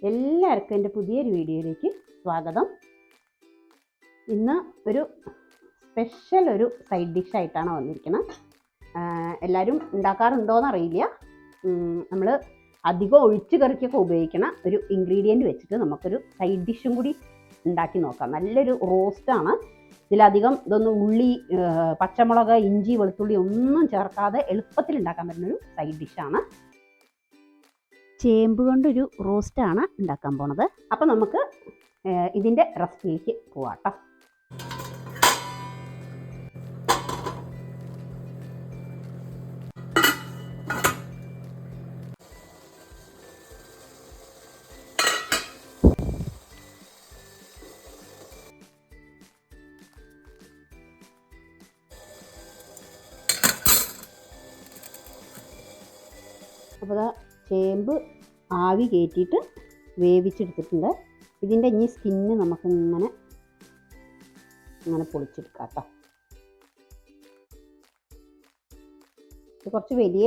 എല്ലാവർക്കും എൻ്റെ പുതിയൊരു വീഡിയോയിലേക്ക് സ്വാഗതം. ഇന്ന് ഒരു സ്പെഷ്യൽ സൈഡ് ഡിഷായിട്ടാണ് വന്നിരിക്കുന്നത്. എല്ലാവരും ഉണ്ടാക്കാറുണ്ടോയെന്ന് അറിയില്ല. നമ്മൾ അധികം ഒഴിച്ചു കറിക്കൊക്കെ ഉപയോഗിക്കുന്ന ഒരു ഇൻഗ്രീഡിയൻറ്റ് വെച്ചിട്ട് നമുക്കൊരു സൈഡ് ഡിഷും കൂടി ഉണ്ടാക്കി നോക്കാം. നല്ലൊരു റോസ്റ്റാണ്. ഇതിലധികം ഉള്ളി, പച്ചമുളക്, ഇഞ്ചി, വെളുത്തുള്ളി ഒന്നും ചേർക്കാതെ എളുപ്പത്തിൽ ഉണ്ടാക്കാൻ പറ്റുന്നൊരു സൈഡ് ഡിഷാണ്. ചേമ്പ് കൊണ്ടൊരു റോസ്റ്റാണ് ഉണ്ടാക്കാൻ പോണത്. അപ്പോൾ നമുക്ക് ഇതിൻ്റെ റെസിപ്പിയിലേക്ക് പോവാം കേട്ടോ. അപ്പോൾ ചേമ്പ് ആവി കയറ്റിയിട്ട് വേവിച്ചെടുത്തിട്ടുണ്ട്. ഇതിൻ്റെ ഇനി സ്കിന്ന് നമുക്കിങ്ങനെ പൊളിച്ചെടുക്കാം കേട്ടോ. ഇത് കുറച്ച് വലിയ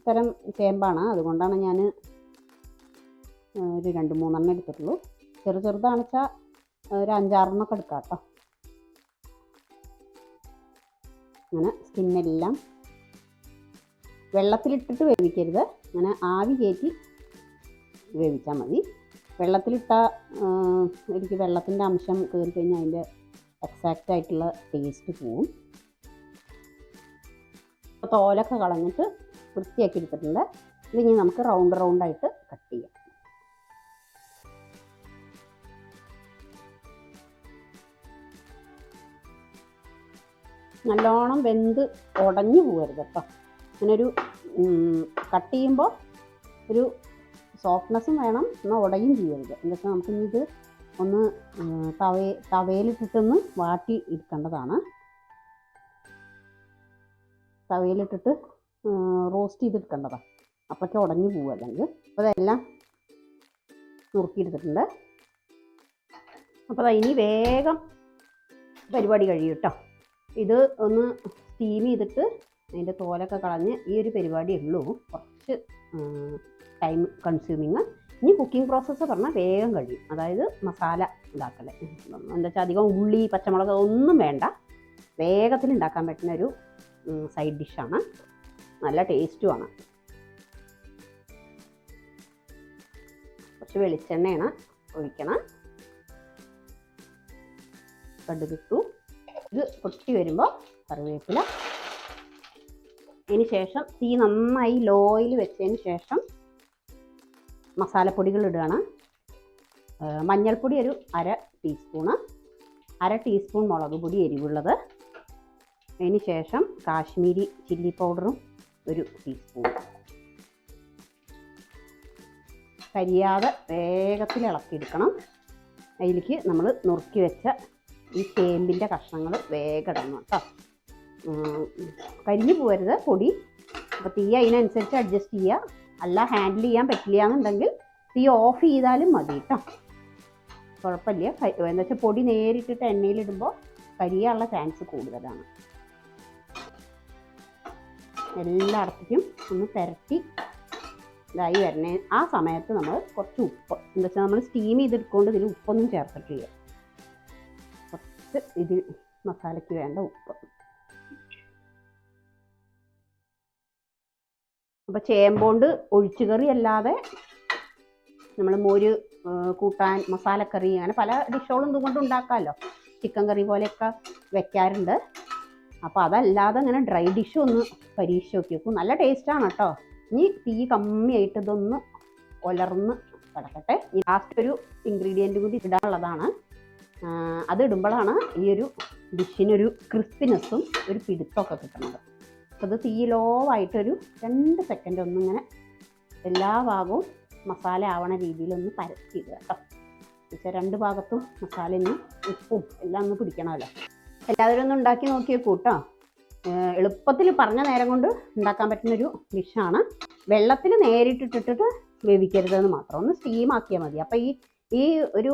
തരം ചേമ്പാണ്, അതുകൊണ്ടാണ് ഞാൻ ഒരു 2-3 എടുത്തിട്ടുള്ളൂ. ചെറുതാണെന്ന് വെച്ചാൽ ഒരു 5-6 എടുക്കാം കേട്ടോ. അങ്ങനെ സ്കിന്നെല്ലാം വെള്ളത്തിലിട്ടിട്ട് വേവിക്കരുത്, അങ്ങനെ ആവി കയറ്റി വേവിച്ചാൽ മതി. വെള്ളത്തിലിട്ടാൽ എനിക്ക് വെള്ളത്തിൻ്റെ അംശം കയറി കഴിഞ്ഞാൽ അതിൻ്റെ എക്സാക്റ്റ് ആയിട്ടുള്ള ടേസ്റ്റ് പോവും. തോലൊക്കെ കളഞ്ഞിട്ട് വൃത്തിയാക്കി എടുത്തിട്ടുണ്ട്. ഇതിനി നമുക്ക് റൗണ്ടായിട്ട് കട്ട് ചെയ്യാം. നല്ലോണം വെന്ത് ഉടഞ്ഞു പോകരുത് കേട്ടോ. അങ്ങനൊരു കട്ട് ചെയ്യുമ്പോൾ ഒരു സോഫ്റ്റ്നെസ്സും വേണം, എന്നാൽ ഉടയും ചെയ്യരുത്. എന്താ നമുക്കിനി ഇത് ഒന്ന് തവയിലിട്ടിട്ടൊന്ന് വാട്ടി എടുക്കേണ്ടതാണ്. തവയിലിട്ടിട്ട് റോസ്റ്റ് ചെയ്തെടുക്കേണ്ടതാണ്, അപ്പോഴൊക്കെ ഉടഞ്ഞു പോകും അല്ലെങ്കിൽ. അപ്പോൾ അതെല്ലാം നുറുക്കിയെടുത്തിട്ടുണ്ട്. അപ്പോൾ ഇനി വേഗം പരിപാടി കഴിയും കേട്ടോ. ഇത് ഒന്ന് സ്റ്റീം ചെയ്തിട്ട് അതിൻ്റെ തോലൊക്കെ കളഞ്ഞ് ഈ ഒരു പരിപാടിയേ ഉള്ളൂ. കുറച്ച് ടൈം കൺസ്യൂമിങ്. ഇനി കുക്കിംഗ് പ്രോസസ്സ് പറഞ്ഞാൽ വേഗം കഴിയും. അതായത് മസാല ഉണ്ടാക്കല് എന്താ വെച്ചാൽ അധികം ഉള്ളി, പച്ചമുളക് ഒന്നും വേണ്ട, വേഗത്തിൽ ഉണ്ടാക്കാൻ പറ്റുന്ന ഒരു സൈഡ് ഡിഷാണ്. നല്ല ടേസ്റ്റുമാണ്. കുറച്ച് വെളിച്ചെണ്ണയാണ് ഒഴിക്കണം. കടുകിട്ടു. ഇത് പൊട്ടി വരുമ്പോൾ കറിവേപ്പില. അതിന് ശേഷം തീ നന്നായി ലോയിൽ വെച്ചതിന് ശേഷം മസാലപ്പൊടികൾ ഇടുകയാണ്. മഞ്ഞൾപ്പൊടി ഒരു 1/2 ടീസ്പൂണ്, 1/2 ടീസ്പൂൺ മുളക് പൊടി എരിവുള്ളത്. അതിന് ശേഷം കാശ്മീരി ചില്ലി പൗഡറും 1 ടീസ്പൂൺ. കരിയാതെ വേഗത്തിൽ ഇളക്കിയെടുക്കണം. അതിലേക്ക് നമ്മൾ നുറുക്കി വെച്ച ഈ ചേമ്പിൻ്റെ കഷ്ണങ്ങൾ വേഗം ഇടണം കേട്ടോ. കരിഞ്ഞു പോകരുത് പൊടി. അപ്പോൾ തീ അതിനനുസരിച്ച് അഡ്ജസ്റ്റ് ചെയ്യുക. അല്ല ഹാൻഡിൽ ചെയ്യാൻ പറ്റില്ല എന്നുണ്ടെങ്കിൽ തീ ഓഫ് ചെയ്താലും മതി കേട്ടോ, കുഴപ്പമില്ല. എന്താ വെച്ചാൽ പൊടി നേരിട്ടിട്ട് എണ്ണയിലിടുമ്പോൾ കരിയാനുള്ള ചാൻസ് കൂടുതലാണ്. എല്ലായിടത്തേക്കും ഒന്ന് പുരട്ടി ഇതായി വരണേ. ആ സമയത്ത് നമ്മൾ കുറച്ച് ഉപ്പ്, എന്താ വെച്ചാൽ നമ്മൾ സ്റ്റീം ചെയ്തെടുക്കൊണ്ട് ഇതിൽ ഉപ്പൊന്നും ചേർത്തിട്ടില്ല. കുറച്ച് ഇതിൽ മസാലയ്ക്ക് വേണ്ട ഉപ്പ്. അപ്പോൾ ചേമ്പോണ്ട് ഒഴിച്ചുകറി അല്ലാതെ നമ്മൾ മോര് കൂട്ടാൻ, മസാലക്കറി, അങ്ങനെ പല ഡിഷുകളും ഇതുകൊണ്ട് ഉണ്ടാക്കാമല്ലോ. ചിക്കൻ കറി പോലെയൊക്കെ വെക്കാറുണ്ട്. അപ്പോൾ അതല്ലാതെ അങ്ങനെ ഡ്രൈ ഡിഷും ഒന്ന് പരീക്ഷിച്ച് നോക്കി നോക്കും. നല്ല ടേസ്റ്റാണ് കേട്ടോ. ഇനി തീ കമ്മിയായിട്ട് ഇതൊന്ന് ഉലർന്ന് കിടക്കട്ടെ. ലാസ്റ്റ് ഒരു ഇൻഗ്രീഡിയൻറ്റ് കൂടി ഇടാനുള്ളതാണ്. അത് ഇടുമ്പോഴാണ് ഈ ഒരു ഡിഷിനൊരു ക്രിസ്പിനെസ്സും ഒരു പിടുത്തമൊക്കെ കിട്ടുന്നത്. അപ്പോൾ ഇത് തീ ലോ ആയിട്ടൊരു 2 സെക്കൻഡ് ഒന്നിങ്ങനെ എല്ലാ ഭാഗവും മസാല ആവണ രീതിയിലൊന്ന് പരത്തിയിടുക കേട്ടോ. പക്ഷേ 2 ഭാഗത്തും മസാലയും ഉപ്പും എല്ലാം ഒന്ന് പിടിക്കണമല്ലോ. എല്ലാവരും ഒന്ന് ഉണ്ടാക്കി നോക്കി വെക്കൂ കേട്ടോ. എളുപ്പത്തിൽ പറഞ്ഞ നേരം കൊണ്ട് ഉണ്ടാക്കാൻ പറ്റുന്നൊരു ഡിഷാണ്. വെള്ളത്തിൽ നേരിട്ടിട്ടിട്ട് വേവിക്കരുതെന്ന് മാത്രം, ഒന്ന് സ്റ്റീം ആക്കിയാൽ മതി. അപ്പോൾ ഈ ഒരു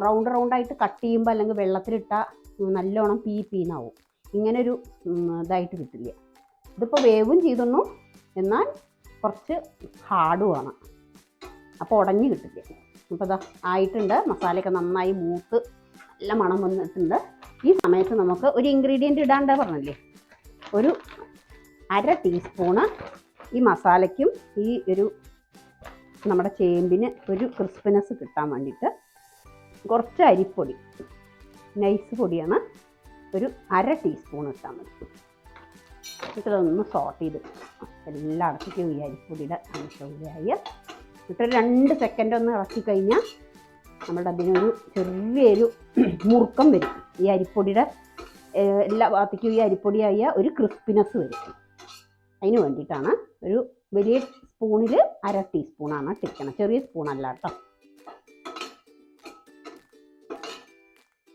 റൗണ്ടായിട്ട് കട്ട് ചെയ്യുമ്പോൾ അല്ലെങ്കിൽ വെള്ളത്തിലിട്ടാൽ നല്ലോണം പീന്നാവും. ഇങ്ങനൊരു ഇതായിട്ട് കിട്ടില്ല. ഇതിപ്പോൾ വേവും ചെയ്തൊന്നു, എന്നാൽ കുറച്ച് ഹാർഡുമാണ്. അപ്പോൾ ഉടഞ്ഞ് കിട്ടില്ല. അപ്പോൾ ഇതാ ആയിട്ടുണ്ട്. മസാലയൊക്കെ നന്നായി മൂത്ത് നല്ല മണം വന്നിട്ടുണ്ട്. ഈ സമയത്ത് നമുക്ക് ഒരു ഇൻഗ്രീഡിയൻറ്റ് ഇടാണ്ട് പറഞ്ഞില്ലേ, ഒരു 1/2 ടീസ്പൂണ് ഈ മസാലയ്ക്കും ഈ ഒരു നമ്മുടെ ചേമ്പിന് ഒരു ക്രിസ്പിനെസ് കിട്ടാൻ വേണ്ടിയിട്ട് കുറച്ച് അരിപ്പൊടി, നൈസ് പൊടിയാണ്, ഒരു 1/2 ടീസ്പൂൺ ഇട്ടാൽ മതി. ഇതൊന്ന് സോട്ട് ചെയ്ത് എല്ലായിടത്തേക്കും ഈ അരിപ്പൊടിയുടെ അംശമില്ലായി എന്നിട്ടൊരു 2 സെക്കൻഡ് ഒന്ന് ഇളക്കി കഴിഞ്ഞാൽ നമ്മുടെ അതിനൊരു ചെറിയൊരു മുറുക്കം വരും. ഈ അരിപ്പൊടിയുടെ എല്ലാ ഭാഗത്തേക്കും ഈ അരിപ്പൊടിയായ ഒരു ക്രിസ്പിനെസ് വരും. അതിന് വേണ്ടിയിട്ടാണ് ഒരു വലിയ സ്പൂണിൽ 1/2 ടീസ്പൂണാണ് ഇട്ടിരിക്കണം, ചെറിയ സ്പൂണല്ല കേട്ടോ.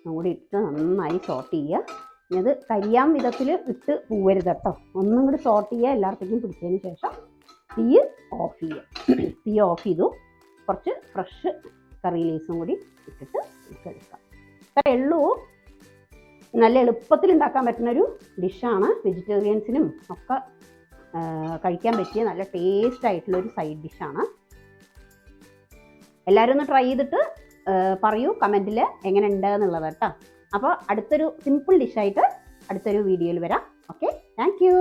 കൂടി ഇട്ട് നന്നായി സോട്ട് ചെയ്യുക. ഇത് കരിയാൻ വിധത്തിൽ ഇട്ട് പോവരുത് കേട്ടോ. ഒന്നും കൂടി സോട്ട് ചെയ്യുക. എല്ലായിടത്തേക്കും പിടിച്ചതിന് ശേഷം തീ ഓഫ് ചെയ്യുക. തീ ഓഫ് ചെയ്തു കുറച്ച് ഫ്രഷ് കറി ലീവ്സും കൂടി ഇട്ടിട്ട് എടുക്കാം. ഇത്രയേ ഉള്ളൂ. നല്ല എളുപ്പത്തിൽ ഉണ്ടാക്കാൻ പറ്റുന്നൊരു ഡിഷാണ്. വെജിറ്റേറിയൻസിനും ഒക്കെ കഴിക്കാൻ പറ്റിയ നല്ല ടേസ്റ്റ് ആയിട്ടുള്ളൊരു സൈഡ് ഡിഷാണ്. എല്ലാവരും ഒന്ന് ട്രൈ ചെയ്തിട്ട് പറയൂ കമൻറ്റിൽ എങ്ങനെ ഉണ്ട് എന്നുള്ളത് കേട്ടോ. അപ്പോൾ അടുത്തൊരു സിമ്പിൾ ഡിഷായിട്ട് അടുത്തൊരു വീഡിയോയിൽ വരാം. Okay, thank you.